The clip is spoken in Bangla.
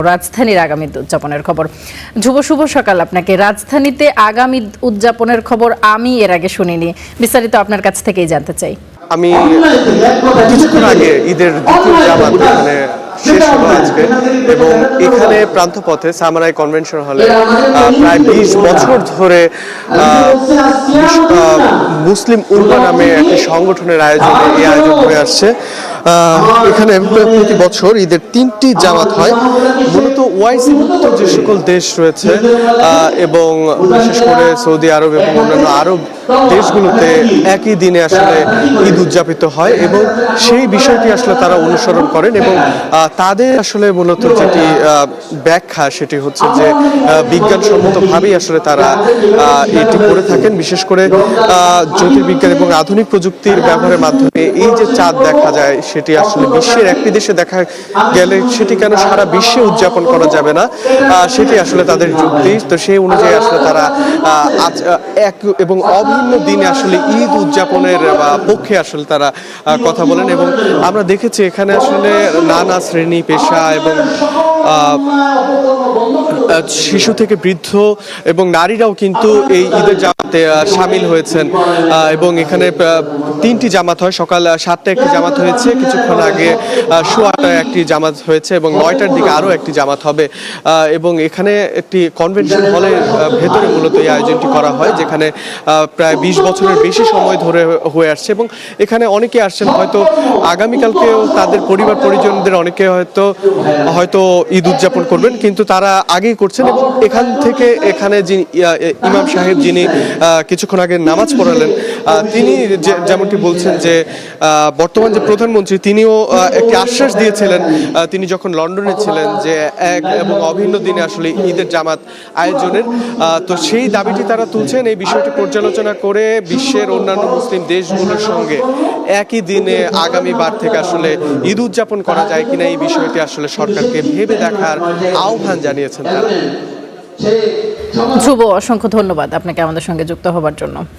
রাজধানীর আগামী ঈদ উদযাপনের খবর। শুভ সকাল আপনাকে। রাজধানীতে আগামী ঈদ উদযাপনের খবর আমি এর আগে শুনিনি, বিস্তারিত আপনার কাছ থেকেই জানতে চাই। আমি কিছুক্ষণ আগে ঈদের দ্বিতীয় জামাত এখানে শেষ হলো আজকে, এবং এখানে প্রান্তপথে সামারাই কনভেনশন হলে প্রায় 20 বছর ধরে মুসলিম উম্মা নামে একটি সংগঠনের আয়োজনে এই আয়োজন হয়ে আসছে। এখানে প্রতি বছর ঈদের 3টি জামাত হয়। মূলত ওআইসি মুক্ত যে সকল দেশ রয়েছে এবং বিশেষ করে সৌদি আরব এবং অন্যান্য আরব দেশগুলোতে একই দিনে আসলে ঈদ উদযাপিত হয়, এবং সেই বিষয়টি আসলে তারা অনুসরণ করেন, এবং তাদের আসলে মূলত যেটি ব্যাখ্যা সেটি হচ্ছে যে বিজ্ঞানসম্মতভাবেই আসলে তারা এটি করে থাকেন। বিশেষ করে জ্যোতির্বিজ্ঞান এবং আধুনিক প্রযুক্তির ব্যবহারের মাধ্যমে এই যে চাঁদ দেখা যায় সেটি আসলে বিশ্বের একটি দেশে দেখা গেলে সেটি কেন সারা বিশ্বে উদযাপন করা যাবে না, সেটি আসলে তাদের যুক্তি। তো সেই অনুযায়ী আসলে তারা এক এবং অভিন্ন দিনে আসলে ঈদ উদযাপনের পক্ষে আসলে তারা কথা বলেন, এবং আমরা দেখেছি এখানে আসলে নানা শ্রেণী পেশা এবং শিশু থেকে বৃদ্ধ এবং নারীরাও কিন্তু এই ঈদের জামাতে সামিল হয়েছেন। এবং এখানে 3টি জামাত হয়। সকাল 7টায় একটি জামাত হয়েছে, কিছুক্ষণ আগে 8:15 একটি জামাত হয়েছে, এবং 9টার দিকে আরও একটি জামাত হবে। এবং এখানে একটি কনভেনশন হলের ভেতরে মূলত এই আয়োজনটি করা হয়, যেখানে প্রায় 20 বছরের বেশি সময় ধরে হয়ে আসছে, এবং এখানে অনেকে আসছেন হয়তো আগামীকালকেও তাদের পরিবার পরিজনদের অনেকে হয়তো ঈদ উদযাপন করবেন, কিন্তু তারা আগেই করছেন। এবং এখান থেকে এখানে যিনি ইমাম সাহেব যিনি কিছুক্ষণ আগে নামাজ পড়ালেন, তিনি যেমনটি বলছেন যে বর্তমান যে প্রধানমন্ত্রী তিনিও একটি আশ্বাস দিয়েছিলেন তিনি যখন লন্ডনে ছিলেন যে এক এবং অভিন্ন দিনে আসলে ঈদের জামাত আয়োজনের। তো সেই দাবিটি তারা তুলছেন। এই বিষয়টি পর্যালোচনা করে বিশ্বের অন্যান্য মুসলিম দেশগুলোর সঙ্গে একই দিনে আগামীবার থেকে আসলে ঈদ উদযাপন করা যায় কিনা এই বিষয়টি আসলে সরকারকে ভেবে দেখার আহ্বান জানিয়েছেন তারা। ধ্রুব, অসংখ্য ধন্যবাদ আপনাকে আমাদের সঙ্গে যুক্ত হবার জন্য।